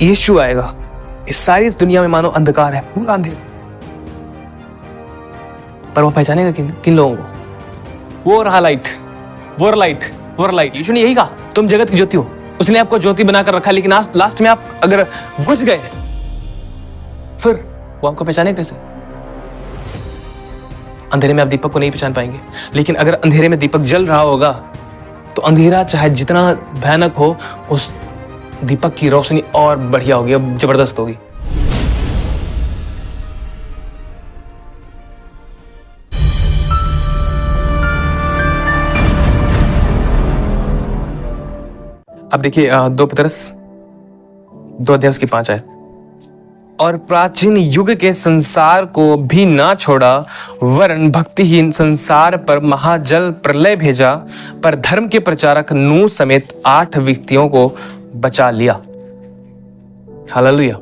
यीशु आएगा, इस सारी दुनिया में मानो अंधकार है, पूरा अंधेरा, पर वो पहचानेगा किन लोगों को? वो रहा लाइट, वो लाइट, वो लाइट। यीशु ने यही कहा, तुम जगत की ज्योति हो। उसने आपको ज्योति बनाकर रखा, लेकिन आज लास्ट में आप अगर बुझ गए फिर वो आपको पहचाने कैसे? अंधेरे में आप दीपक को नहीं पहचान पाएंगे, लेकिन अगर अंधेरे में दीपक जल रहा होगा तो अंधेरा चाहे जितना भयानक हो, उस दीपक की रोशनी और बढ़िया होगी, अब जबरदस्त होगी। अब देखिए 2 पतरस 2 अध्याय उसकी 5 आयत। और प्राचीन युग के संसार को भी ना छोड़ा, वरन भक्तिहीन संसार पर महाजल प्रलय भेजा, पर धर्म के प्रचारक नूह समेत 8 व्यक्तियों को बचा लिया। हालेलुया।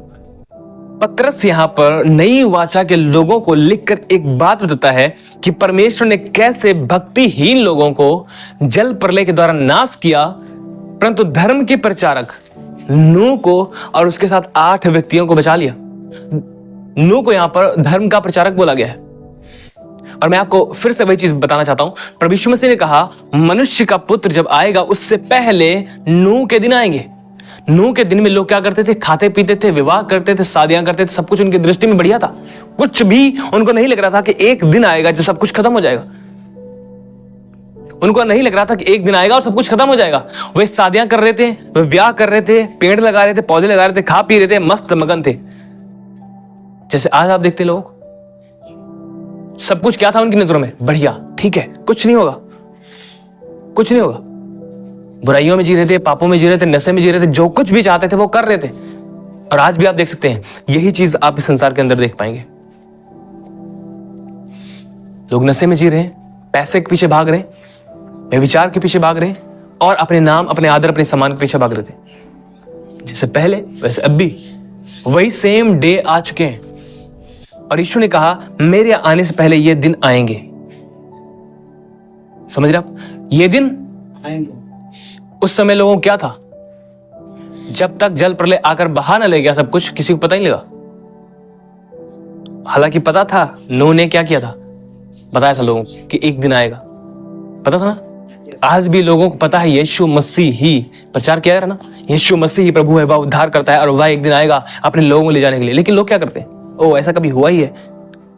पतरस यहाँ पर नई वाचा के लोगों को लिखकर एक बात बताता है कि परमेश्वर ने कैसे भक्तिहीन लोगों को जल प्रलय के द्वारा नाश किया, परंतु धर्म के प्रचारक नूह को और उसके साथ 8 व्यक्तियों को बचा लिया। नूह को यहां पर धर्म का प्रचारक बोला गया है। और मैं आपको फिर से वही चीज बताना चाहता हूं, प्रभु यीशु मसीह ने कहा मनुष्य का पुत्र जब आएगा उससे पहले नूह के दिन आएंगे। नूह के दिन में लोग क्या करते थे? खाते पीते थे, विवाह करते थे, शादियां करते थे, सब कुछ उनकी दृष्टि में बढ़िया था। कुछ भी उनको नहीं लग रहा था कि एक दिन आएगा जब सब कुछ खत्म हो जाएगा। उनको नहीं लग रहा था कि एक दिन आएगा और सब कुछ खत्म हो जाएगा। वे शादियां कर रहे थे, वे ब्याह कर रहे थे, पेड़ लगा रहे थे, पौधे लगा रहे थे, खा पी रहे थे, मस्त मगन थे। जैसे आज आप देखते लोग, सब कुछ क्या था उनकी नजरों में? बढ़िया, ठीक है, कुछ नहीं होगा, कुछ नहीं होगा। बुराइयों में जी रहे थे, पापों में जी रहे थे, नशे में जी रहे थे, जो कुछ भी चाहते थे वो कर रहे थे। और आज भी आप देख सकते हैं यही चीज आप इस संसार के अंदर देख पाएंगे। लोग नशे में जी रहे हैं, पैसे के पीछे भाग रहे हैं, विचार के पीछे भाग रहे हैं, और अपने नाम, अपने आदर, अपने सम्मान के पीछे भाग रहे थे। जैसे पहले वैसे अब भी वही सेम डे आ चुके हैं। और यीशु ने कहा मेरे आने से पहले ये दिन आएंगे। समझ रहे आप? ये दिन आएंगे। उस समय लोगों को क्या था? जब तक जल प्रलय आकर बहा न ले गया सब कुछ, किसी को पता ही नहीं लगा। हालांकि पता था, नूह ने क्या किया था? बताया था लोगों को कि एक दिन आएगा, पता था ना। आज भी लोगों को पता है यीशु मसीह ही प्रचार किया है ना, यीशु मसीह ही प्रभु है, वह उद्धार करता है और वह एक दिन आएगा अपने लोगों को ले जाने के लिए। लेकिन लोग क्या करते हैं? ओ ऐसा कभी हुआ ही है?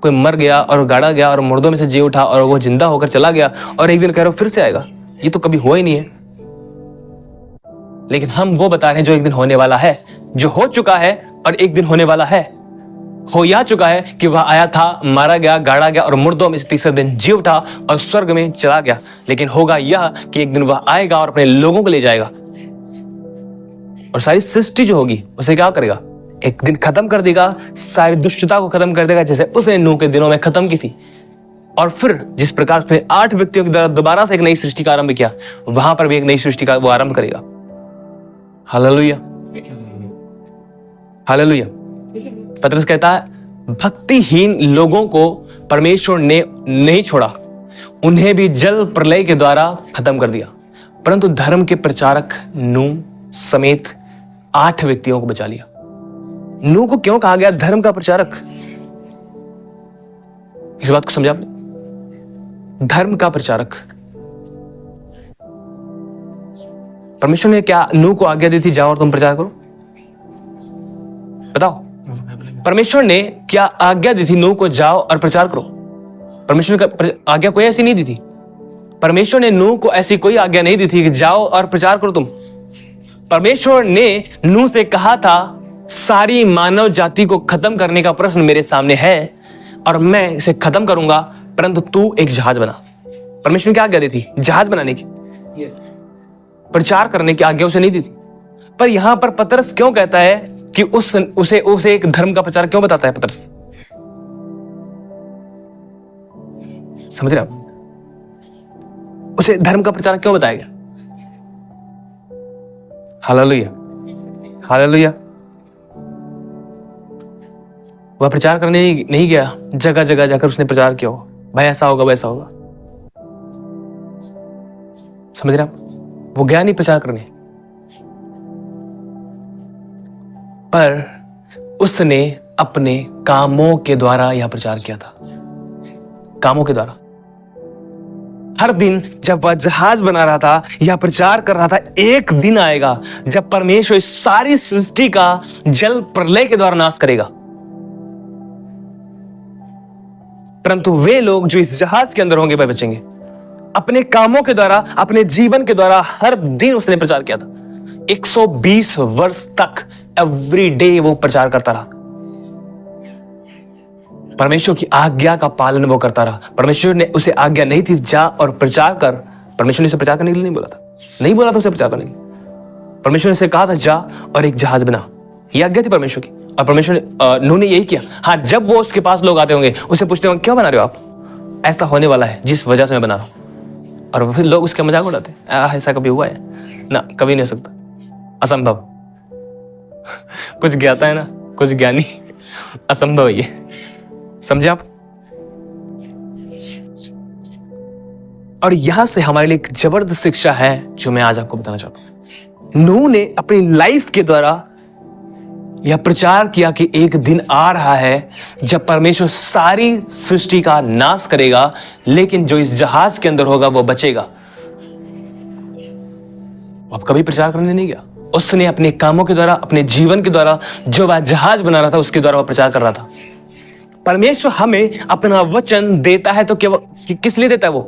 कोई मर गया और गाड़ा गया और मुर्दों में से जी उठा और वो जिंदा होकर चला गया और एक दिन कह रहे हो फिर से आएगा? ये तो कभी हुआ ही नहीं है। लेकिन हम वो बता रहे हैं जो एक दिन होने वाला है, जो हो चुका है और एक दिन होने वाला है। हो या चुका है कि वह आया था, मारा गया, गाड़ा गया और मुर्दों में से तीसरे दिन जी उठा और स्वर्ग में चला गया। लेकिन होगा यह कि एक दिन वह आएगा और अपने लोगों को ले जाएगा, और सारी सृष्टि जो होगी उसे क्या करेगा? एक दिन खत्म कर देगा, सारी दुष्टता को खत्म कर देगा, जैसे उसने नूह के दिनों में खत्म की थी। और फिर जिस प्रकार उसने 8 व्यक्तियों के द्वारा दोबारा से एक नई सृष्टि का आरंभ किया, वहां पर भी एक नई सृष्टि का वो आरंभ करेगा। Hallelujah, hallelujah. पतरस कहता है भक्तिहीन लोगों को परमेश्वर ने नहीं छोड़ा, उन्हें भी जल प्रलय के द्वारा खत्म कर दिया, परंतु धर्म के प्रचारक नूह समेत 8 व्यक्तियों को बचा लिया। नूह को क्यों कहा गया धर्म का प्रचारक? इस बात को समझा आपने? धर्म का प्रचारक। परमेश्वर ने क्या नूह को आज्ञा दी थी जाओ और तुम प्रचार करो? बताओ, परमेश्वर ने क्या आज्ञा दी थी नूह को जाओ और प्रचार करो? परमेश्वर ने आज्ञा कोई ऐसी नहीं दी थी। परमेश्वर ने नूह को ऐसी कोई आज्ञा नहीं दी थी कि जाओ और प्रचार करो तुम। परमेश्वर ने नूह से कहा था सारी मानव जाति को खत्म करने का प्रश्न मेरे सामने है और मैं इसे खत्म करूंगा, परंतु तू एक जहाज बना। परमेश्वर ने क्या आज्ञा दी थी? जहाज बनाने की, प्रचार करने की आज्ञा उसे नहीं दी थी। पर यहां पर पतरस क्यों कहता है कि उसे एक धर्म का प्रचार क्यों बताता है पतरस? समझ रहे आप? उसे धर्म का प्रचार क्यों बताया गया? Hallelujah, hallelujah. वह प्रचार करने नहीं गया, जगह जगह जाकर उसने प्रचार किया हो, भाई ऐसा होगा वैसा होगा। समझ रहे आप? वो गया नहीं प्रचार करने, पर उसने अपने कामों के द्वारा यह प्रचार किया था। कामों के द्वारा हर दिन जब वह जहाज बना रहा था, यह प्रचार कर रहा था, एक दिन आएगा जब परमेश्वर इस सारी सृष्टि का जल प्रलय के द्वारा नाश करेगा। परंतु वे लोग जो इस जहाज के अंदर होंगे वह बचेंगे। अपने कामों के द्वारा, अपने जीवन के द्वारा हर दिन उसने प्रचार किया था। 120 वर्ष तक एवरी डे वो प्रचार करता रहा। परमेश्वर की आज्ञा का पालन वो करता रहा। परमेश्वर ने उसे आज्ञा नहीं थी जा और प्रचार कर। परमेश्वर ने उसे प्रचार करने के लिए नहीं बोला था, नहीं बोला था उसे प्रचार करने के लिए। परमेश्वर ने उसे कहा था जा और एक जहाज बना, यह आज्ञा थी परमेश्वर की। और परमेश्वर ने नूह ने यही किया। हाँ, जब वो उसके पास लोग आते होंगे, उसे पूछते होंगे क्या बना रहे हो आप, ऐसा होने वाला है जिस वजह से मैं बना रहा हूं, और फिर लोग उसका मजाक उड़ाते हैं, ऐसा कभी हुआ है ना, कभी नहीं हो सकता, असंभव। कुछ ज्ञाता है ना, कुछ ज्ञानी, असंभव है ये, समझे आप। और यहां से हमारे लिए एक जबरदस्त शिक्षा है जो मैं आज आपको बताना चाहता हूं। नूह ने अपनी लाइफ के द्वारा यह प्रचार किया कि एक दिन आ रहा है जब परमेश्वर सारी सृष्टि का नाश करेगा, लेकिन जो इस जहाज के अंदर होगा वो बचेगा। अब कभी प्रचार करने नहीं गया, उसने अपने कामों के द्वारा, अपने जीवन के द्वारा, जो वह जहाज बना रहा था उसके द्वारा वह प्रचार कर रहा था। परमेश्वर हमें अपना वचन देता है तो किस लिए देता है वो?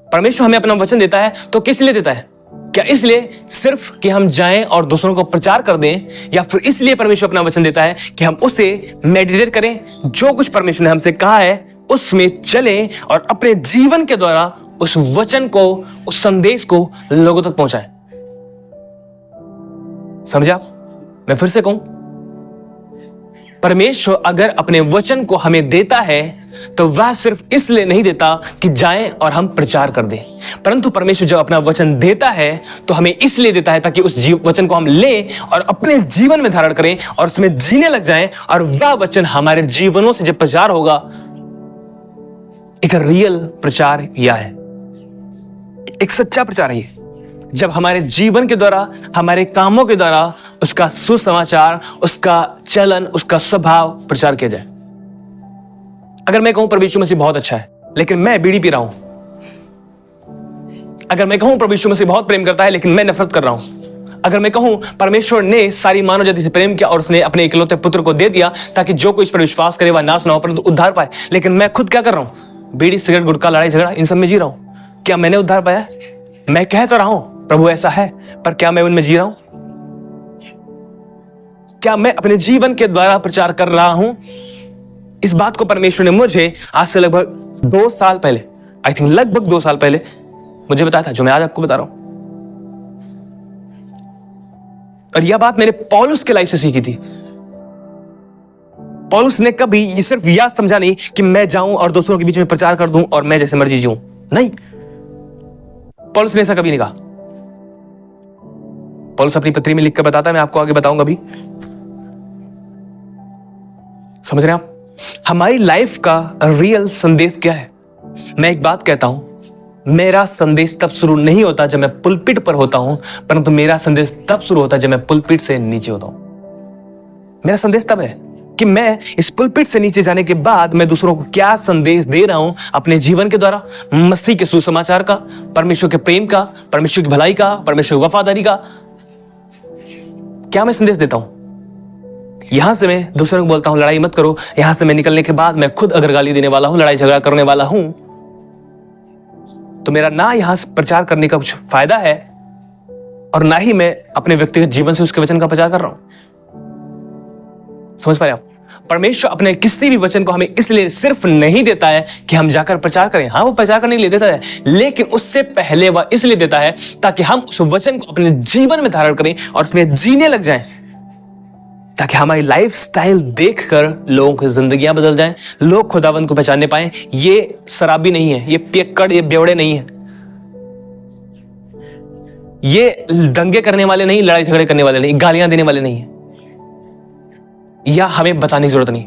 परमेश्वर हमें अपना वचन देता है तो किस लिए देता है? क्या इसलिए सिर्फ कि हम जाएं और दूसरों को प्रचार कर दें, या फिर इसलिए परमेश्वर अपना वचन देता है कि हम उसे मेडिटेट करें, जो कुछ परमेश्वर ने हमसे कहा है उसमें चलें और अपने जीवन के द्वारा उस वचन को, उस संदेश को लोगों तक पहुंचाएं? समझे आप? मैं फिर से कहूं, परमेश्वर अगर अपने वचन को हमें देता है तो वह सिर्फ इसलिए नहीं देता कि जाएं और हम प्रचार कर दें, परंतु परमेश्वर जब अपना वचन देता है तो हमें इसलिए देता है ताकि उस वचन को हम लें और अपने जीवन में धारण करें और उसमें जीने लग जाएं, और वह वचन हमारे जीवनों से जब प्रचार होगा, एक रियल प्रचार यह है, एक सच्चा प्रचार है ये, जब हमारे जीवन के द्वारा, हमारे कामों के द्वारा उसका सुसमाचार, उसका चलन, उसका स्वभाव प्रचार किया जाए। अगर मैं कहूं प्रभु यीशु मसीह बहुत अच्छा है लेकिन मैं बीड़ी पी रहा हूं, अगर मैं कहूं प्रभु यीशु मसीह बहुत प्रेम करता है लेकिन मैं नफरत कर रहा हूं, अगर मैं कहूं परमेश्वर ने सारी मानव जाति से प्रेम किया और उसने अपने इकलौते पुत्र को दे दिया ताकि जो कोई इस पर विश्वास करे वह नाश ना हो परंतु उद्धार पाए, लेकिन मैं खुद क्या कर रहा हूं? बीड़ी, सिगरेट, गुटखा, लड़ाई झगड़ा, इन सब में जी रहा हूं। क्या मैंने उद्धार पाया? मैं कह तो रहा हूं प्रभु ऐसा है, पर क्या मैं उनमें जी रहा हूं? क्या मैं अपने जीवन के द्वारा प्रचार कर रहा हूं? इस बात को परमेश्वर ने मुझे आज से लगभग 2 साल पहले, आई थिंक लगभग 2 साल पहले मुझे बताया था, जो मैं आज आपको बता रहा हूं। और यह बात मैंने पौलुस के लाइफ से सीखी थी। पौलुस ने कभी सिर्फ यह समझा नहीं कि मैं जाऊं और दूसरों के बीच में प्रचार कर दूं और मैं जैसे मर्जी जीऊं, नहीं, पौलुस ने ऐसा कभी नहीं कहा। पौलुस अपनी पत्री में लिखकर बताता है, मैं आपको आगे बताऊंगा भी। समझ रहे हैं आप? हमारी लाइफ का रियल संदेश क्या है? मैं एक बात कहता हूं, मेरा संदेश तब शुरू नहीं होता जब मैं पुलपिट पर होता हूं, परंतु मेरा संदेश तब शुरू होता है जब मैं पुलपिट से नीचे होता हूं। मेरा संदेश तब है कि मैं इस पुलपिट से नीचे जाने के बाद मैं दूसरों को क्या संदेश दे रहा हूं अपने जीवन के द्वारा, मसीह के सुसमाचार का, परमेश्वर के प्रेम का, परमेश्वर की भलाई का, परमेश्वर की वफादारी का, क्या मैं संदेश देता हूं? यहां से मैं दूसरों को बोलता हूं लड़ाई मत करो, यहां से मैं निकलने के बाद मैं खुद अगर गाली देने वाला हूं, लड़ाई झगड़ा करने वाला हूं, तो मेरा ना यहां से प्रचार करने का कुछ फायदा है और ना ही मैं अपने व्यक्तिगत जीवन से उसके वचन का प्रचार कर रहा हूं। समझ पा रहे आप? परमेश्वर अपने किसी भी वचन को हमें इसलिए सिर्फ नहीं देता है कि हम जाकर प्रचार करें। हाँ, वो प्रचार करने के लिए देता है, लेकिन उससे पहले वह इसलिए देता है ताकि हम उस वचन को अपने जीवन में धारण करें और उसमें जीने लग जाएं, ताकि हमारी लाइफ स्टाइल देखकर लोगों की जिंदगियां बदल जाएं, लोग खुदावंद को पहचानने पाएं। ये शराबी नहीं है, ये पियक्कड़, ये बेवड़े नहीं है, ये दंगे करने वाले नहीं, लड़ाई झगड़े करने वाले नहीं, गालियां देने वाले नहीं है। या हमें बताने की जरूरत नहीं।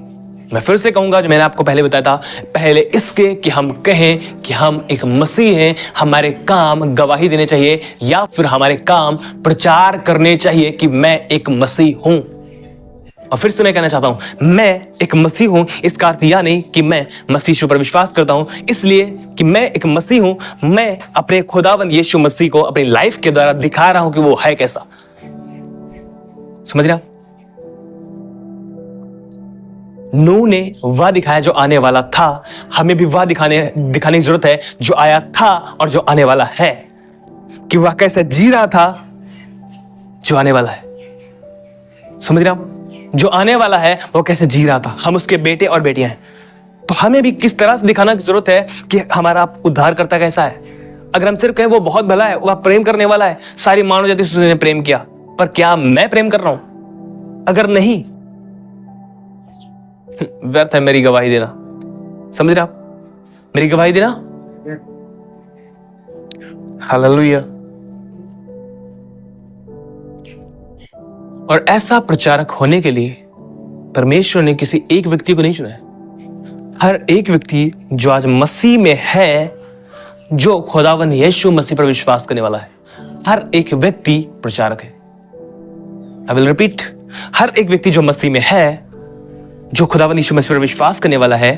मैं फिर से कहूंगा जो मैंने आपको पहले बताया था, पहले इसके कि हम कहें कि हम एक मसीह हैं, हमारे काम गवाही देने चाहिए या फिर हमारे काम प्रचार करने चाहिए कि मैं एक मसीह हूं। और फिर से मैं कहना चाहता हूं, मैं एक मसीह हूं, इसका अर्थ यह नहीं कि मैं मसीह यीशु पर विश्वास करता हूं इसलिए कि मैं एक मसीह हूं, मैं अपने खुदावंद यीशु मसीह को अपनी लाइफ के द्वारा दिखा रहा हूं कि वो है कैसा। समझ रहे आप? नूह ने वह दिखाया जो आने वाला था, हमें भी वह दिखाने की जरूरत है जो आया था और जो आने वाला है, कि वह कैसे जी रहा था जो आने वाला है। समझ रहे आप? जो आने वाला है वो कैसे जी रहा था। हम उसके बेटे और बेटियां हैं, तो हमें भी किस तरह से दिखाना की जरूरत है कि हमारा उद्धारकर्ता कैसा है। अगर हम सिर्फ कहें वो बहुत भला है, वह प्रेम करने वाला है, सारी मानव जाति से उसने प्रेम किया, पर क्या मैं प्रेम कर रहा हूं? अगर नहीं, व्यर्थ है मेरी गवाही देना। समझ रहे आप? मेरी गवाही देना। हालेलुया। और ऐसा प्रचारक होने के लिए परमेश्वर ने किसी एक व्यक्ति को नहीं चुना है। हर एक व्यक्ति जो आज मसीह में है, जो खुदावंद यीशु मसीह पर विश्वास करने वाला है, हर एक व्यक्ति प्रचारक है। आई विल रिपीट, हर एक व्यक्ति जो मसीह में है, जो खुदावंद यीशु मसीह पर विश्वास करने वाला है,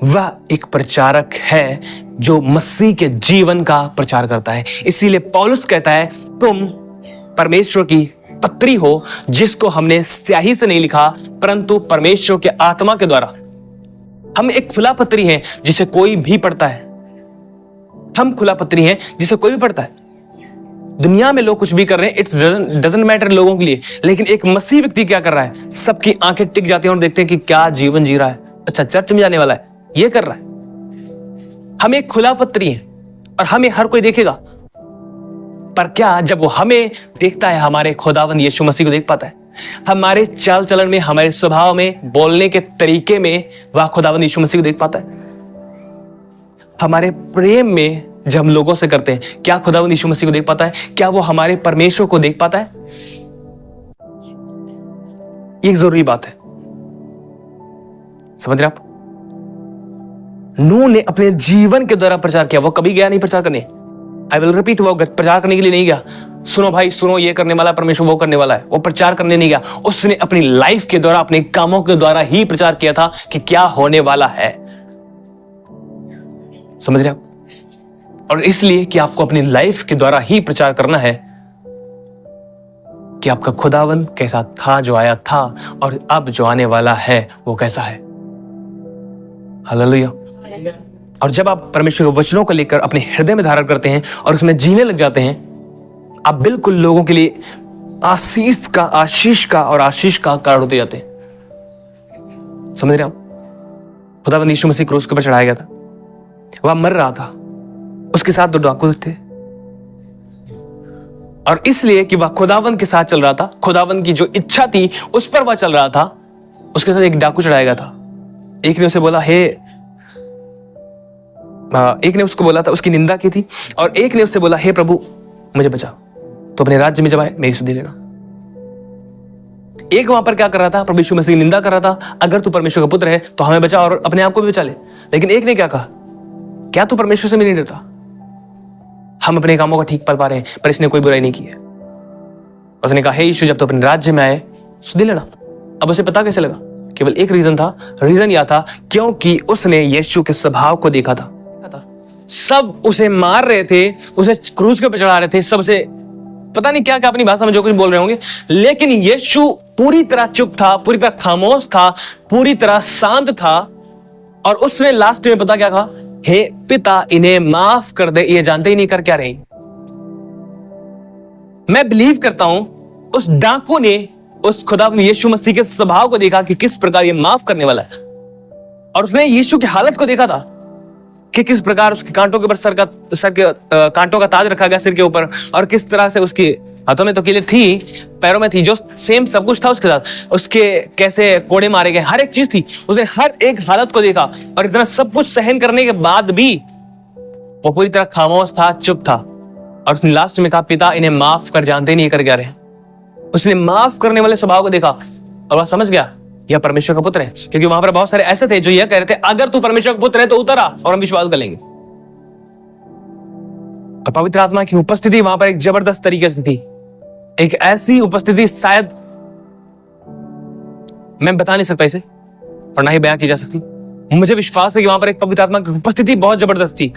वह एक प्रचारक है जो मसीह के जीवन का प्रचार करता है। इसीलिए पौलुस कहता है, तुम परमेश्वर की पत्री हो, जिसको हमने स्याही से नहीं लिखा परंतु परमेश्वर के आत्मा के द्वारा। हम एक खुला पत्री हैं जिसे कोई भी पढ़ता है। हम खुला पत्री हैं जिसे कोई भी पढ़ता है। दुनिया में लोग कुछ भी कर रहे हैं, इट्स डजंट मैटर लोगों के लिए, लेकिन एक मसीह व्यक्ति क्या कर रहा है? सबकी आंखें टिक जाती हैं और देखते हैं कि क्या जीवन जी रहा है। अच्छा, चर्च में जाने वाला है, ये कर रहा है। हम एक खुला पत्री हैं और हमें हर कोई देखेगा, पर क्या जब वो हमें देखता है, हमारे खुदावंद यीशु मसीह को देख पाता है? हमारे चाल चलन में, हमारे स्वभाव में, बोलने के तरीके में वह खुदावंद यीशु मसीह को देख पाता है? हमारे प्रेम में जब हम लोगों से करते हैं, क्या खुदावंद यीशु मसीह को देख पाता है? क्या वो हमारे परमेश्वर को देख पाता है? ये एक जरूरी बात है। समझ रहे आप? नूह ने अपने जीवन के द्वारा प्रचार किया। वो कभी गया नहीं प्रचार करने। आई विल रिपीट, वो प्रचार करने के लिए नहीं गया, सुनो भाई सुनो, ये करने वाला परमेश्वर, वो करने वाला है। वो प्रचार करने नहीं गया, उसने अपनी लाइफ के द्वारा, अपने कामों के द्वारा ही प्रचार किया था कि क्या होने वाला है। समझ रहे आप? और इसलिए कि आपको अपनी लाइफ के द्वारा ही प्रचार करना है कि आपका खुदावन कैसा था जो आया था, और अब जो आने वाला है वो कैसा है। हालेलुया। और जब आप परमेश्वर के वचनों को लेकर अपने हृदय में धारण करते हैं और उसमें जीने लग जाते हैं, आप बिल्कुल लोगों के लिए आशीष का कारण होते जाते हैं। समझ रहे आप? खुदावंद यीशु मसीह क्रूस के ऊपर चढ़ाया गया था, वह मर रहा था, उसके साथ 2 डाकू थे, और इसलिए कि वह खुदावंद के साथ चल रहा था, खुदावंद की जो इच्छा थी उस पर वह चल रहा था, उसके साथ एक डाकू चढ़ाया गया था। एक ने उसे बोला एक ने उसको बोला था, उसकी निंदा की थी, और एक ने उससे बोला, हे प्रभु मुझे बचाओ, तो अपने राज्य में जब आए मेरी सुधि लेना। एक वहां पर क्या कर रहा था? प्रभु यीशु मसीह की निंदा कर रहा था, अगर तू परमेश्वर का पुत्र है तो हमें बचा और अपने आप को भी बचा ले। लेकिन एक ने क्या कहा? क्या तू परमेश्वर से भी नहीं डरता? हम अपने कामों का ठीक पा रहे हैं, पर इसने कोई बुराई नहीं की है। उसने कहा, हे यीशु, जब तू अपने राज्य में आए सुधि लेना। अब उसे पता कैसे लगा? केवल एक रीजन था, रीजन यह था क्योंकि उसने यीशु के स्वभाव को देखा था। सब उसे मार रहे थे, उसे क्रूस के ऊपर चढ़ा रहे थे, सब उसे पता नहीं क्या क्या अपनी भाषा में जो कुछ बोल रहे होंगे, लेकिन यीशु पूरी तरह चुप था, पूरी तरह खामोश था, पूरी तरह शांत था, और उसने लास्ट में पता क्या कहा? हे पिता, इन्हें माफ कर दे, ये जानते ही नहीं कर क्या रहे। मैं बिलीव करता हूं उस डाकू ने उस खुदावंद यीशु मसीह के स्वभाव को देखा कि किस प्रकार ये माफ करने वाला है, और उसने यीशु की हालत को देखा था कि किस प्रकार उसके कांटों के ऊपर सर के कांटों का ताज रखा गया सिर के ऊपर, और किस तरह से उसकी हाथों में तो कीलें थी, पैरों में थी, जो सेम सब कुछ था उसके साथ, उसके कैसे कोड़े मारे गए, हर एक चीज थी। उसने हर एक हालत को देखा, और इतना सब कुछ सहन करने के बाद भी वो पूरी तरह खामोश था, चुप था, और उसने लास्ट में कहा, पिता इन्हें माफ कर, जानते नहीं कर क्या रहे। उसने माफ करने वाले स्वभाव को देखा और वह समझ गया यह परमेश्वर का पुत्र है, क्योंकि वहां पर बहुत सारे ऐसे थे जो यह कह रहे थे, अगर तू परमेश्वर का पुत्र है तो उतर आ और हम विश्वास कर लेंगे। और पवित्र आत्मा की उपस्थिति वहां पर एक जबरदस्त तरीके से थी, एक ऐसी उपस्थिति शायद मैं बता नहीं सकता इसे और ना ही बयां की जा सकती। मुझे विश्वास है कि वहां पर एक पवित्र आत्मा की उपस्थिति बहुत जबरदस्त थी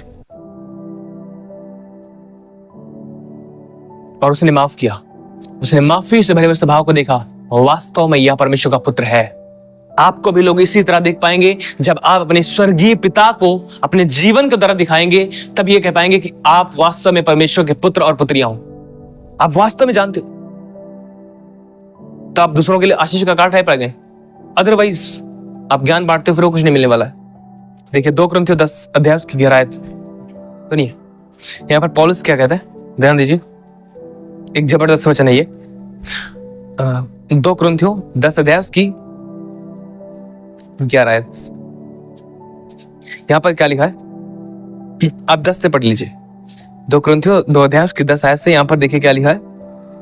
और उसने माफ किया। उसने माफी से भरे हुए स्वभाव को देखा। वास्तव में यह परमेश्वर का पुत्र है। आपको भी लोग इसी तरह देख पाएंगे जब आप अपने स्वर्गीय पिता को अपने जीवन के द्वारा दिखाएंगे, तब ये कह पाएंगे कि आप वास्तव में परमेश्वर के पुत्र और पुत्रियां हो। आप वास्तव में जानते हो, तो आप दूसरों के लिए आशीष का कार्ड टाइप पाएंगे। अदरवाइज आप ज्ञान बांटते हो, फिर वो कुछ नहीं मिलने वाला है। देखिए 2 कुरिन्थियों 10 अध्याय की 11 आयत सुनिए। यहां पर पौलुस क्या कहता है, ध्यान दीजिए। एक जबरदस्त वचन है ये। 2 कुरिन्थियों 10 अध्याय की 11 आयत। यहां पर क्या लिखा है, आप 10 से पढ़ लीजिए। 2 कुरिन्थियों 2 अध्याय की 10 आयत से यहां पर देखिए क्या लिखा है।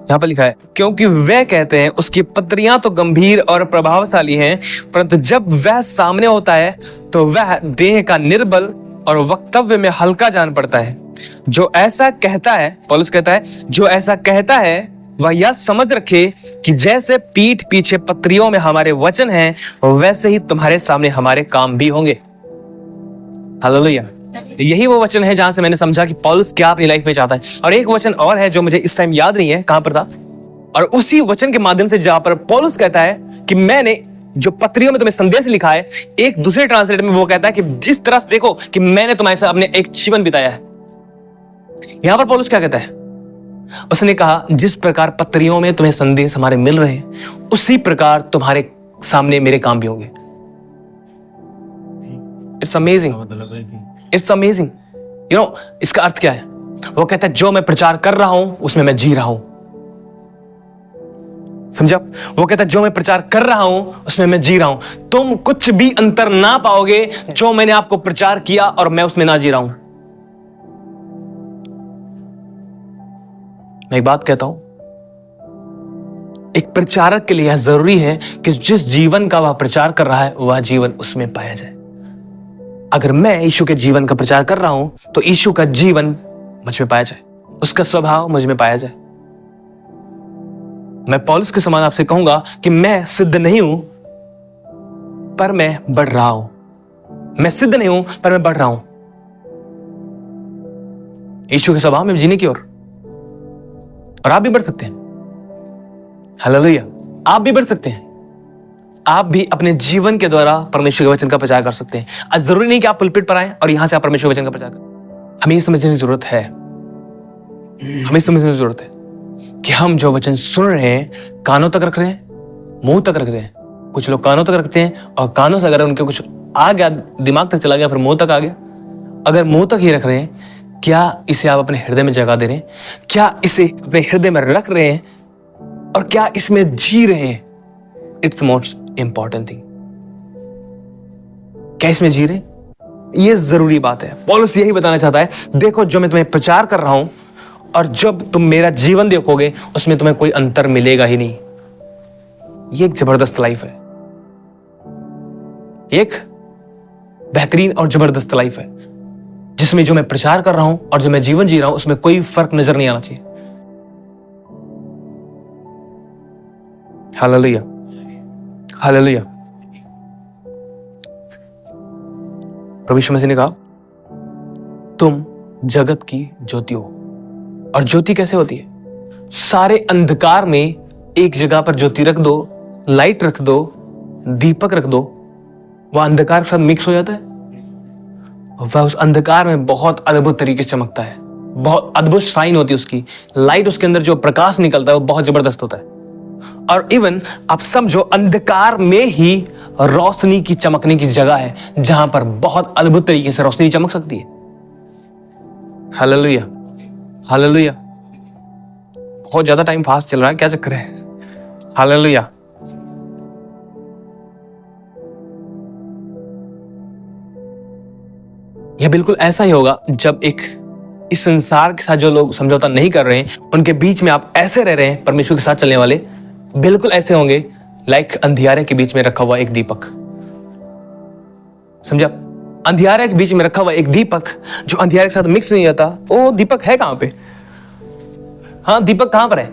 यहां पर लिखा है, क्योंकि वह कहते हैं उसकी पत्रियां तो गंभीर और प्रभावशाली हैं, परंतु जब वह सामने होता है तो वह देह का निर्बल और वक्तव्य में हल्का जान पड़ता है। जो ऐसा कहता है, पौलुस कहता है, जो ऐसा कहता है वह यह समझ रखे कि जैसे पीठ पीछे पत्रियों में हमारे वचन हैं, वैसे ही तुम्हारे सामने हमारे काम भी होंगे। हालेलुया। यही वो वचन है जहां से मैंने समझा कि पौलुस क्या अपनी लाइफ में चाहता है। और एक वचन और है जो मुझे इस टाइम याद नहीं है कहां पर था, और उसी वचन के माध्यम से जहां पर पौलुस कहता है कि मैंने जो पत्रियों में तुम्हें संदेश लिखा है, एक दूसरे ट्रांसलेट में वो कहता है कि जिस तरह से देखो कि मैंने तुम्हारे साथ अपने एक जीवन बिताया है। यहां पर पौलुस क्या कहता है, उसने कहा जिस प्रकार पत्रियों में तुम्हें संदेश हमारे मिल रहे हैं, उसी प्रकार तुम्हारे सामने मेरे काम भी होंगे। It's amazing, it's amazing. You know इसका अर्थ क्या है? वो कहता है जो मैं प्रचार कर रहा हूं उसमें मैं जी रहा हूं। समझा? वो कहता है जो मैं प्रचार कर रहा हूं उसमें मैं जी रहा हूं। तुम कुछ भी अंतर ना पाओगे जो मैंने आपको प्रचार किया और मैं उसमें ना जी रहा हूं। मैं एक बात कहता हूं, एक प्रचारक के लिए यह जरूरी है कि जिस जीवन का वह प्रचार कर रहा है वह जीवन उसमें पाया जाए। अगर मैं यीशु के जीवन का प्रचार कर रहा हूं तो यीशु का जीवन मुझ में पाया जाए, उसका स्वभाव मुझ में पाया जाए। मैं पौलुस के समान आपसे कहूंगा कि मैं सिद्ध नहीं हूं पर मैं बढ़ रहा हूं। मैं सिद्ध नहीं हूं पर मैं बढ़ रहा हूं यीशु के स्वभाव में जीने की ओर। और आप भी बढ़ सकते हैं। हालेलुया। आप भी बढ़ सकते हैं। आप भी अपने जीवन के द्वारा परमेश्वर के वचन का प्रचार कर सकते हैं। आज जरूरी नहीं कि आप पुलपिट पर आए और यहां से आप परमेश्वर के वचन का प्रचार करें। हमें ये समझने की जरूरत है, हमें समझने की जरूरत है कि हम जो वचन सुन रहे हैं कानों तक रख रहे हैं, मुंह तक रख रहे हैं। कुछ लोग कानों तक रखते हैं और कानों से अगर उनके कुछ आ गया, दिमाग तक चला गया, फिर मुंह तक आ गया। अगर मुंह तक ही रख रहे हैं, क्या इसे आप अपने हृदय में जगह दे रहे हैं? क्या इसे अपने हृदय में रख रहे हैं और क्या इसमें जी रहे हैं? It's most important thing. क्या इसमें जी रहे? ये जरूरी बात है। पौलुस यही बताना चाहता है, देखो जो मैं तुम्हें प्रचार कर रहा हूं और जब तुम मेरा जीवन देखोगे उसमें तुम्हें कोई अंतर मिलेगा ही नहीं। ये एक जबरदस्त लाइफ है, एक बेहतरीन और जबरदस्त लाइफ है जिसमें जो मैं प्रचार कर रहा हूं और जो मैं जीवन जी रहा हूं उसमें कोई फर्क नजर नहीं आना चाहिए। Hallelujah, hallelujah. प्रभु यीशु मसीह ने कहा तुम जगत की ज्योति हो। और ज्योति कैसे होती है? सारे अंधकार में एक जगह पर ज्योति रख दो, लाइट रख दो, दीपक रख दो, वह अंधकार के साथ मिक्स हो जाता है। वह उस अंधकार में बहुत अद्भुत तरीके से चमकता है, बहुत अद्भुत शाइन होती है उसकी लाइट। उसके अंदर जो प्रकाश निकलता है वो बहुत जबरदस्त होता है। और इवन आप समझो अंधकार में ही रोशनी की चमकने की जगह है जहां पर बहुत अद्भुत तरीके से रोशनी चमक सकती है। Hallelujah, hallelujah. बहुत ज्यादा टाइम फास्ट चल रहा है, क्या चक्कर है? हालेलुया। यह बिल्कुल ऐसा ही होगा जब एक इस संसार के साथ जो लोग समझौता नहीं कर रहे हैं उनके बीच में आप ऐसे रह रहे हैं, परमेश्वर के साथ चलने वाले बिल्कुल ऐसे होंगे लाइक अंधियारे के बीच में रखा हुआ एक दीपक। समझा? अंधियारे के बीच में रखा हुआ एक दीपक जो अंधियारे के साथ मिक्स नहीं होता, वो दीपक है कहां पे? हाँ, दीपक कहां पर है?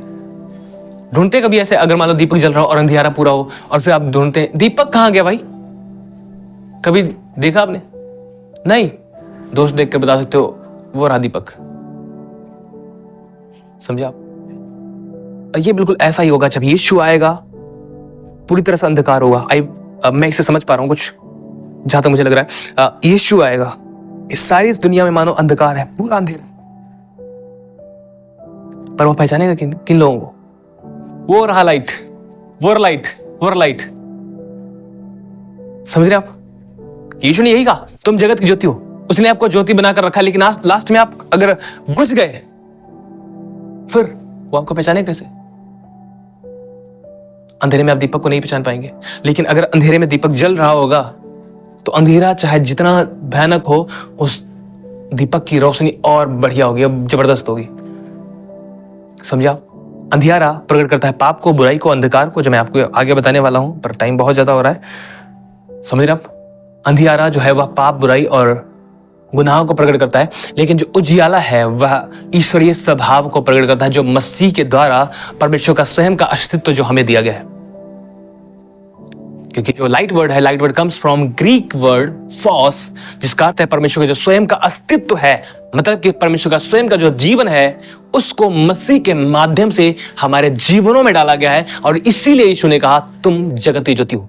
ढूंढते कभी ऐसे, अगर मान लो दीपक जल रहा हो और अंधियारा पूरा हो और फिर आप ढूंढते हैं दीपक कहाँ गया भाई, कभी देखा आपने? नहीं। दोस्त देख कर बता सकते हो वो रहा दीपक। समझे आप? ये बिल्कुल ऐसा ही होगा जब यीशु आएगा, पूरी तरह से अंधकार होगा। मैं इसे समझ पा रहा हूं कुछ, जहां तक मुझे लग रहा है यीशु आएगा, इस सारी दुनिया में मानो अंधकार है, पूरा अंधेरा, पर वो पहचानेगा किन किन लोगों को? वो रहा लाइट, वो रहा लाइट, वो रहा लाइट। समझ रहे आप? यीशु ने यही कहा, तुम जगत की ज्योति हो। उसने आपको ज्योति बनाकर रखा, लेकिन लास्ट में आप अगर बुझ गए, फिर वो आपको पहचाने कैसे? अंधेरे में आप दीपक को नहीं पहचान पाएंगे। लेकिन अगर अंधेरे में दीपक जल रहा होगा, तो अंधेरा चाहे जितना भयानक हो, उस दीपक की रोशनी और बढ़िया होगी, अब जबरदस्त होगी। समझा? अंधियारा प्रकट करता है पाप को, बुराई को, अंधकार को, जो मैं आपको आगे बताने वाला हूं, पर टाइम बहुत ज्यादा हो रहा है। समझ रहे आप? अंधियारा जो है वह पाप, बुराई और गुनाहों को प्रकट करता है, लेकिन जो उजियाला है वह ईश्वरीय स्वभाव को प्रकट करता है, जो मसीह के द्वारा परमेश्वर का स्वयं का अस्तित्व जो हमें दिया गया है। क्योंकि जो लाइट वर्ड है, light word comes from Greek word फॉस, जिसका अर्थ है परमेश्वर का जो स्वयं का अस्तित्व है, मतलब कि परमेश्वर का स्वयं का जो जीवन है, उसको मसीह के माध्यम से हमारे जीवनों में डाला गया है। और इसीलिए यीशु ने कहा तुम जगत की ज्योति हो।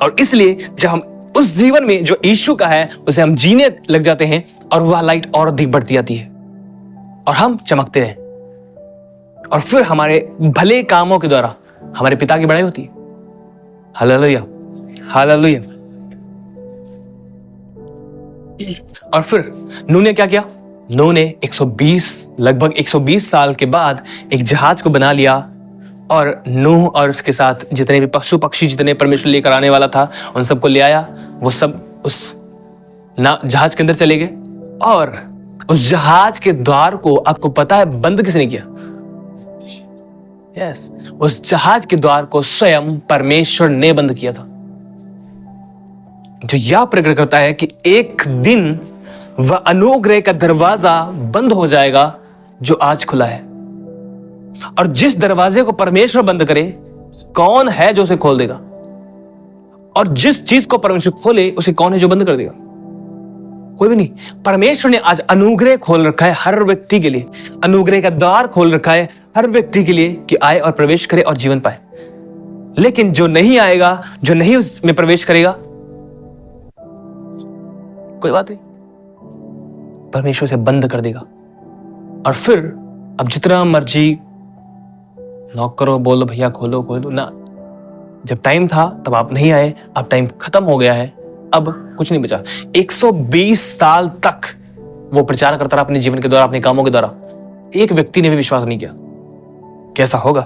और इसलिए जब हम उस जीवन में जो यीशु का है उसे हम जीने लग जाते हैं, और वह लाइट और अधिक बढ़ती जाती है और हम चमकते हैं, और फिर हमारे भले कामों के द्वारा हमारे पिता की बड़ाई होती है। Hallelujah, hallelujah. और फिर नूह ने क्या किया? नूह ने 120 लगभग 120 साल के बाद एक जहाज को बना लिया, और नूह और उसके साथ जितने भी पशु पक्षी जितने परमेश्वर लेकर आने वाला था उन सबको ले आया। वो सब उस जहाज के अंदर चले गए, और उस जहाज के द्वार को आपको पता है बंद किसने किया? यस, उस जहाज के द्वार को स्वयं परमेश्वर ने बंद किया था। जो यह प्रकट करता है कि एक दिन वह अनुग्रह का दरवाजा बंद हो जाएगा जो आज खुला है। और जिस दरवाजे को परमेश्वर बंद करे, कौन है जो उसे खोल देगा? और जिस चीज को परमेश्वर खोले, उसे कौन है जो बंद कर देगा? कोई भी नहीं। परमेश्वर ने आज अनुग्रह खोल रखा है हर व्यक्ति के लिए, अनुग्रह का द्वार खोल रखा है हर व्यक्ति के लिए कि आए और प्रवेश करे और जीवन पाए। लेकिन जो नहीं आएगा, जो नहीं उसमें प्रवेश करेगा, कोई बात नहीं, परमेश्वर से बंद कर देगा। और फिर अब जितना मर्जी नॉक करो, बोलो भैया खोलो खोलो ना, जब टाइम था तब आप नहीं आए, अब टाइम खत्म हो गया है, अब कुछ नहीं बचा। 120 साल तक वो प्रचार करता रहा अपने जीवन के द्वारा, अपने कामों के द्वारा। एक व्यक्ति ने भी विश्वास नहीं किया। कैसा होगा?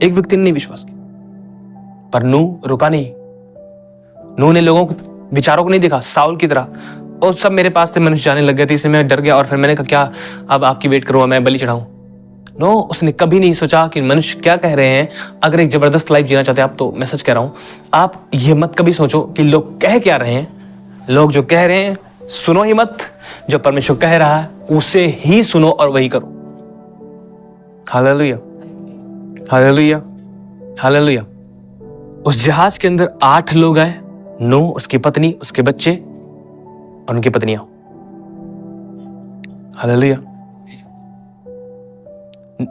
एक व्यक्ति ने नहीं विश्वास किया। पर नूह रुका नहीं। नूह ने लोगों के विचारों को नहीं देखा साउल की तरह। और सब मेरे पास से मनुष्य जाने लग गए थे, इसलिए मैं डर गया, और फिर मैंने कहा क्या अब आपकी वेट करूंगा, मैं बलि चढ़ाऊं? नो, उसने कभी नहीं सोचा कि मनुष्य क्या कह रहे हैं। अगर एक जबरदस्त लाइफ जीना चाहते हैं आप, तो मैं सच कह रहा हूं, आप ये मत कभी सोचो कि लोग कह क्या रहे हैं। लोग जो कह रहे हैं सुनो ही मत, जो परमेश्वर कह रहा है उसे ही सुनो और वही करो। Hallelujah, hallelujah, hallelujah. उस जहाज के अंदर 8 लोग आए, नूह, उसकी पत्नी, उसके बच्चे और उनकी पत्नियां। हालेलुया।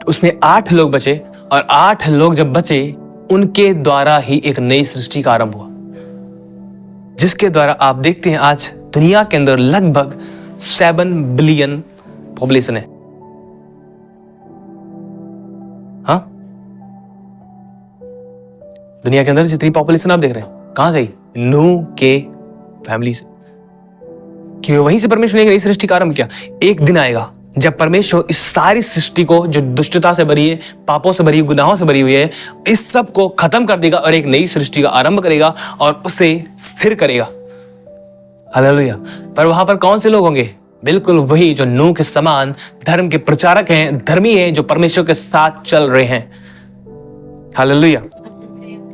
उसमें 8 लोग बचे, और 8 लोग जब बचे, उनके द्वारा ही एक नई सृष्टि का आरंभ हुआ, जिसके द्वारा आप देखते हैं आज दुनिया के अंदर लगभग 7 बिलियन पॉपुलेशन है। हाँ, दुनिया के अंदर जितनी पॉपुलेशन आप देख रहे हैं, कहां से? नूह के फैमिली से। क्यों? वहीं से परमेश्वर ने एक नई सृष्टि का आरंभ किया। एक दिन आएगा जब परमेश्वर इस सारी सृष्टि को, जो दुष्टता से भरी है, पापों से भरी, गुनाहों से भरी हुई है, इस सब को खत्म कर देगा और एक नई सृष्टि का आरंभ करेगा और उसे स्थिर करेगा। हालेलुया। पर वहां पर कौन से लोग होंगे? बिल्कुल वही जो नूह के समान धर्म के प्रचारक हैं, धर्मी हैं, जो परमेश्वर के साथ चल रहे हैं। हालेलुया।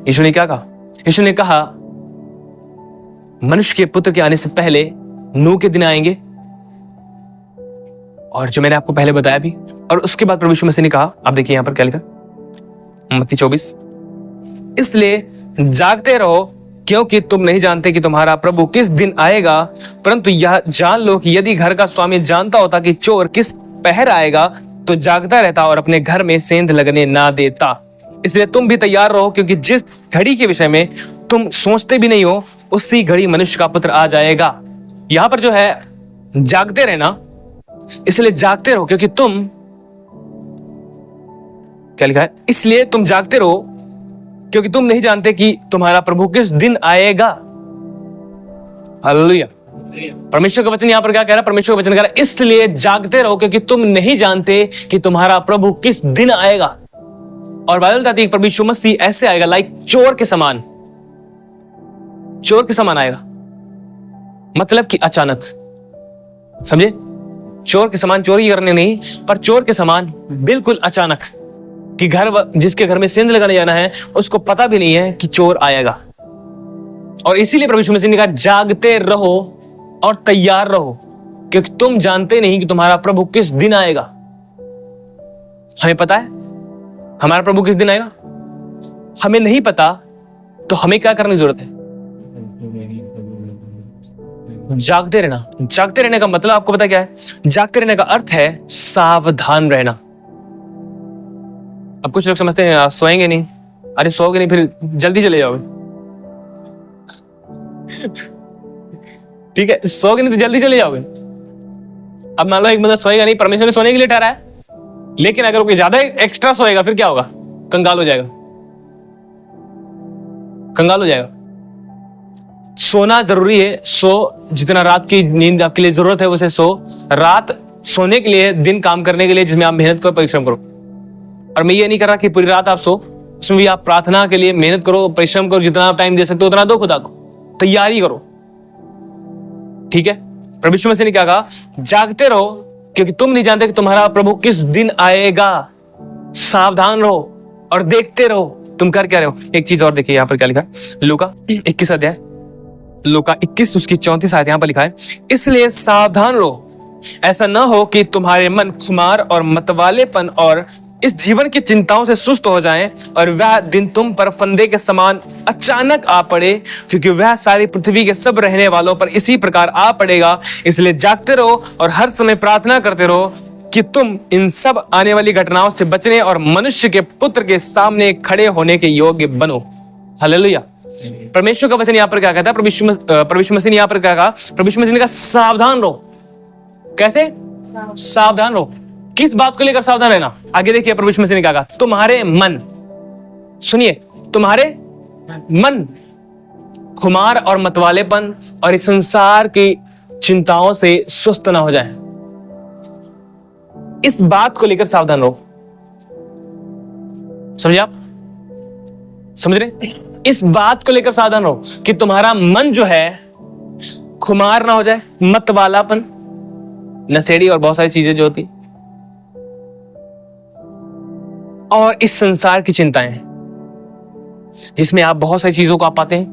यीशु ने क्या कहा? यीशु ने कहा मनुष्य के पुत्र के आने से पहले नूह के दिन आएंगे और जो मैंने आपको पहले बताया भी। और उसके बाद प्रभु यीशु मसीह ने कहा, आप देखिए यहाँ पर क्या लिखा, मत्ती 24, इसलिए जागते रहो क्योंकि तुम नहीं जानते कि तुम्हारा प्रभु किस दिन आएगा। परंतु यह जान लो कि यदि घर का स्वामी जानता होता कि चोर किस पहर आएगा तो जागता रहता और अपने घर में सेंध लगने ना देता। इसलिए तुम भी तैयार रहो, क्योंकि जिस घड़ी के विषय में तुम सोचते भी नहीं हो उसी घड़ी मनुष्य का पुत्र आ जाएगा। यहां पर जो है जागते रहना, इसलिए जागते रहो क्योंकि तुम, क्या लिखा है, इसलिए तुम जागते रहो क्योंकि तुम नहीं जानते कि तुम्हारा प्रभु किस दिन आएगा। हालेलुया। परमेश्वर का वचन यहां पर क्या कह रहा है? परमेश्वर का वचन कह रहा है इसलिए जागते रहो क्योंकि तुम नहीं जानते कि तुम्हारा प्रभु किस दिन आएगा। और बाइबल बताती है प्रभु यीशु मसीह ऐसे आएगा, लाइक चोर के समान, चोर के समान आएगा, मतलब कि अचानक, समझे? चोर के समान चोरी करने नहीं, पर चोर के समान बिल्कुल अचानक, कि जिसके घर में सेंध लगाने जाना है उसको पता भी नहीं है कि चोर आएगा। और इसीलिए प्रभु यीशु मसीह ने कहा जागते रहो और तैयार रहो क्योंकि तुम जानते नहीं कि तुम्हारा प्रभु किस दिन आएगा। हमें पता है हमारा प्रभु किस दिन आएगा? हमें नहीं पता, तो हमें क्या करने की जरूरत है? जागते रहना। जागते रहने का मतलब आपको पता क्या है? जागते रहने का अर्थ है सावधान रहना। अब कुछ लोग समझते हैं सोएंगे नहीं, अरे सोओगे नहीं फिर जल्दी चले जाओगे। ठीक है, सोओगे नहीं तो जल्दी चले जाओगे। अब मान लो एक बंदा सोएगा नहीं, परमेश्वर ने सोने के लिए ठहरा है, लेकिन अगर कोई ज्यादा एक्स्ट्रा सोएगा फिर क्या होगा? कंगाल हो जाएगा, कंगाल हो जाएगा। सोना जरूरी है, सो जितना रात की नींद आपके लिए जरूरत है उसे सो। रात सोने के लिए, दिन काम करने के लिए जिसमें आप मेहनत करो, परिश्रम करो। और मैं ये नहीं कर रहा कि पूरी रात आप सो, उसमें भी आप प्रार्थना के लिए मेहनत करो, परिश्रम करो, जितना आप टाइम दे सकते हो उतना दो खुदा को, तैयारी करो। ठीक है, प्रभु यीशु मसीह ने क्या कहा? जागते रहो क्योंकि तुम नहीं जानते कि तुम्हारा प्रभु किस दिन आएगा। सावधान रहो और देखते रहो तुम कर क्या रहे हो। एक चीज और देखिए यहाँ पर क्या लिखा है, लूका 21 अध्याय, लूका 21 उसकी 34 आयत यहाँ पर लिखा है, इसलिए सावधान रहो, ऐसा न हो कि तुम्हारे मन खुमार और मतवालेपन और इस जीवन की चिंताओं से सुस्त हो जाएं और वह दिन तुम पर फंदे के समान अचानक आ पड़े, क्योंकि वह सारी पृथ्वी के सब रहने वालों पर इसी प्रकार आ पड़ेगा। इसलिए जागते रहो और हर समय प्रार्थना करते रहो कि तुम इन सब आने वाली घटनाओं से बचने और मनुष्य के पुत्र के सामने खड़े होने के योग्य बनो। हालेलुया। परमेश्वर का वचन यहाँ पर क्या कहता है? प्रभु यीशु मसीह ने यहाँ पर क्या कहा? प्रभु यीशु मसीह ने कहा सावधान रहो। कैसे सावधान रहो? किस बात को लेकर सावधान रहना? आगे देखिए प्रभु यीशु मसीह ने क्या कहा, तुम्हारे मन, सुनिए, तुम्हारे मन खुमार और मतवालेपन और इस संसार की चिंताओं से सुस्त ना हो जाए। इस बात को लेकर सावधान रहो। समझे आप? समझ रहे? इस बात को लेकर सावधान रहो कि तुम्हारा मन जो है खुमार ना हो जाए, मतवालापन, नशेड़ी और बहुत सारी चीजें जो होती, और इस संसार की चिंताएं जिसमें आप बहुत सारी चीजों को आप पाते हैं,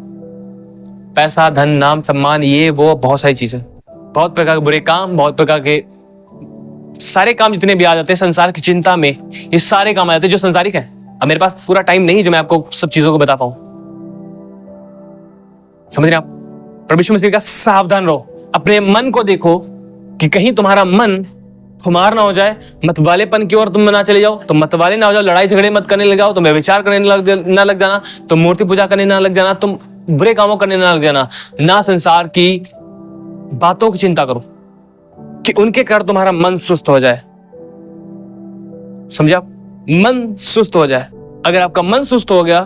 पैसा, धन, नाम, सम्मान, ये वो बहुत सारी चीजें, बहुत प्रकार के बुरे काम, बहुत प्रकार के सारे काम जितने भी आ जाते हैं संसार की चिंता में, ये सारे काम आ जाते हैं जो संसारिक है। अब मेरे पास पूरा टाइम नहीं जो मैं आपको सब चीजों को बता पाऊं। समझ रहे आप? प्रभु यीशु मसीह का सावधान रहो, अपने मन को देखो कि कहीं तुम्हारा मन खुमार ना हो जाए, मतवालेपन की ओर तुम ना चले जाओ, तो मतवाले ना हो जाओ, लड़ाई झगड़े मत करने लग जाओ, तुम व्यभिचार करने ना लग जाना, तुम मूर्ति पूजा करने ना लग जाना, तुम बुरे कामों करने ना लग जाना, ना संसार की बातों की चिंता करो कि उनके कारण तुम्हारा मन सुस्त हो जाए। समझे आप? मन सुस्त हो जाए। अगर आपका मन सुस्त हो गया,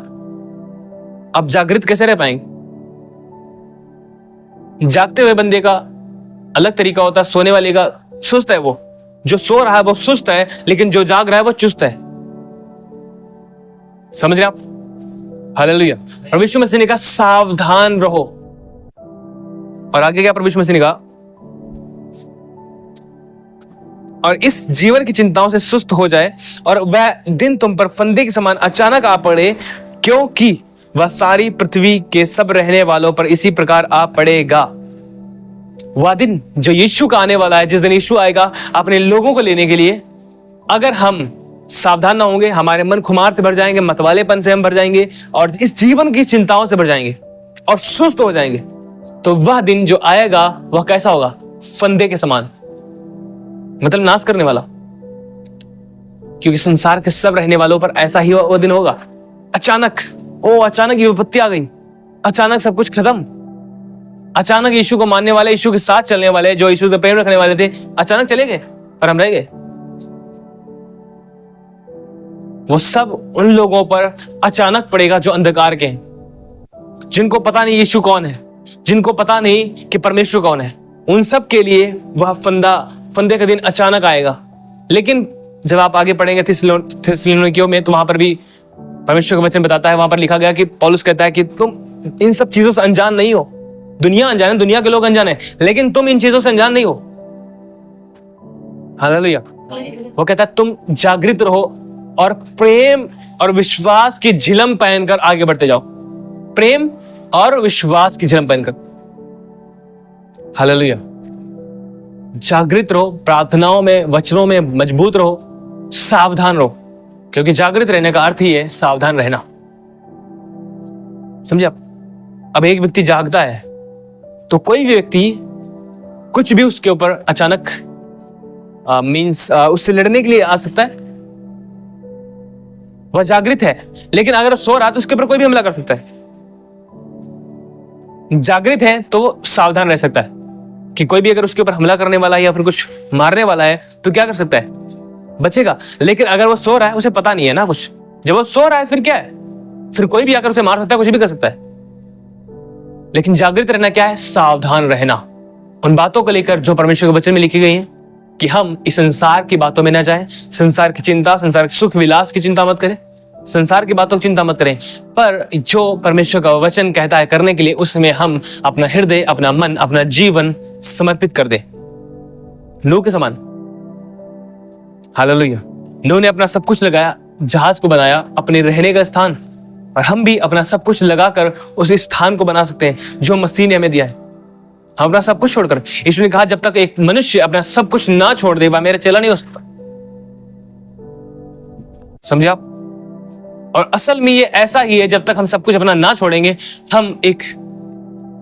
आप जागृत कैसे रह पाएंगे? जागते हुए बंदे का अलग तरीका होता है, सोने वाले का सुस्त है। वो जो सो रहा है वो सुस्त है, लेकिन जो जाग रहा है वो चुस्त है। समझ रहे आप? हालेलुया। प्रभु यीशु मसीह ने कहा सावधान रहो। और आगे क्या प्रभु यीशु मसीह ने कहा? और इस जीवन की चिंताओं से सुस्त हो जाए और वह दिन तुम पर फंदे के समान अचानक आ पड़े, क्योंकि वह सारी पृथ्वी के सब रहने वालों पर इसी प्रकार आ पड़ेगा। वह दिन जो यीशु का आने वाला है, जिस दिन यीशु आएगा अपने लोगों को लेने के लिए, अगर हम सावधान ना होंगे, हमारे मन खुमार से भर जाएंगे, मतवालेपन से हम भर जाएंगे और इस जीवन की चिंताओं से भर जाएंगे और सुस्त हो जाएंगे, तो वह दिन जो आएगा वह कैसा होगा? फंदे के समान, मतलब नाश करने वाला। क्योंकि संसार के सब रहने वालों पर ऐसा ही वो दिन होगा। अचानक अचानक ये विपत्ति आ गई, अचानक सब कुछ खत्म, अचानक यीशु को मानने वाले, यीशु के साथ चलने वाले, जो यीशु से प्रेम रखने वाले थे, अचानक चले गए और हम रह गए। वो सब उन लोगों पर अचानक पड़ेगा जो अंधकार के हैं, जिनको पता नहीं यीशु कौन है, जिनको पता नहीं कि परमेश्वर कौन है। उन सब के लिए वह फंदे का दिन अचानक आएगा। लेकिन जब आप आगे पढ़ेंगे थिस्सलुनीकियों में, तो वहां पर भी परमेश्वर का वचन बताता है, वहां पर लिखा गया कि पौलुस कहता है कि तुम इन सब चीजों से अनजान नहीं हो। दुनिया अनजान है, दुनिया के लोग अनजान है, लेकिन तुम इन चीजों से अनजान नहीं हो। हालेलुया। वो कहता है तुम जागृत रहो और प्रेम और विश्वास की झिलम पहनकर आगे बढ़ते जाओ। प्रेम और विश्वास की झिलम पहनकर। हालेलुया। जागृत रहो, प्रार्थनाओं में, वचनों में मजबूत रहो, सावधान रहो, क्योंकि जागृत रहने का अर्थ ही है सावधान रहना। समझे आप? अब एक व्यक्ति जागता है तो कोई भी व्यक्ति कुछ भी उसके ऊपर अचानक उससे लड़ने के लिए आ सकता है। वह जागृत है, लेकिन अगर सो रहा तो उसके ऊपर कोई भी हमला कर सकता है। जागृत है तो वो सावधान रह सकता है कि कोई भी अगर उसके ऊपर हमला करने वाला है या फिर कुछ मारने वाला है तो क्या कर सकता है? बचेगा। लेकिन अगर वो सो रहा है, उसे पता नहीं है ना कुछ, जब वो सो रहा है फिर क्या है? फिर कोई भी आकर उसे मार सकता है, कुछ भी कर सकता है। लेकिन जागृत रहना क्या है? सावधान रहना उन बातों को लेकर जो परमेश्वर के वचन में लिखी गई हैं, कि हम इस संसार की बातों में ना जाएं। संसार की चिंता, संसार के सुख विलास की चिंता मत करें, संसार की बातों की चिंता मत करें, पर जो परमेश्वर का वचन कहता है करने के लिए, उसमें हम अपना हृदय, अपना मन, अपना जीवन समर्पित कर दें, नूह के समान। हालेलुया। नूह ने अपना सब कुछ लगाया, जहाज को बनाया, अपने रहने का स्थान, और हम भी अपना सब कुछ लगाकर उस स्थान को बना सकते हैं जो मसीह ने हमें दिया है। हम अपना सब कुछ छोड़कर, यीशु ने कहा जब तक एक मनुष्य अपना सब कुछ ना छोड़ दे, वह मेरा चेला नहीं हो सकता। समझे आप? और असल में ये ऐसा ही है, जब तक हम सब कुछ अपना ना छोड़ेंगे, हम एक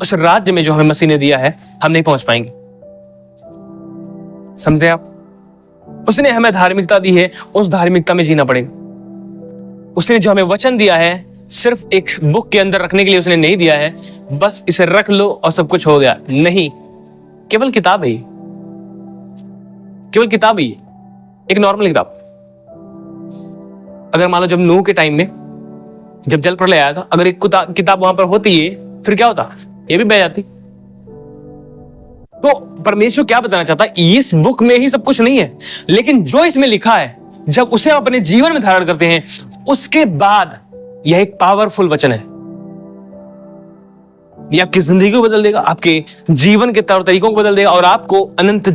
उस राज्य में जो हमें मसीह ने दिया है, हम नहीं पहुंच पाएंगे। समझे आप? उसने हमें धार्मिकता दी है, उस धार्मिकता में जीना पड़ेगा। उसने जो हमें वचन दिया है, सिर्फ एक बुक के अंदर रखने के लिए उसने नहीं दिया है, बस इसे रख लो और सब कुछ हो गया। नहीं, केवल किताब है, केवल किताब ही, एक नॉर्मल किताब। अगर मान लो जब नूह के टाइम में जब जल प्रलय आया था, अगर एक किताब वहां पर होती है, फिर क्या होता? ये भी बह जाती। तो परमेश्वर क्या बताना चाहता है? इस बुक में ही सब कुछ नहीं है, लेकिन जो इसमें लिखा है, जब उसे आप अपने जीवन में धारण करते हैं, उसके बाद यह एक पावरफुल वचन है। यह आपकी जिंदगी को बदल देगा, आपके जीवन के तौर तरीकों को बदल देगा और आपको अनंत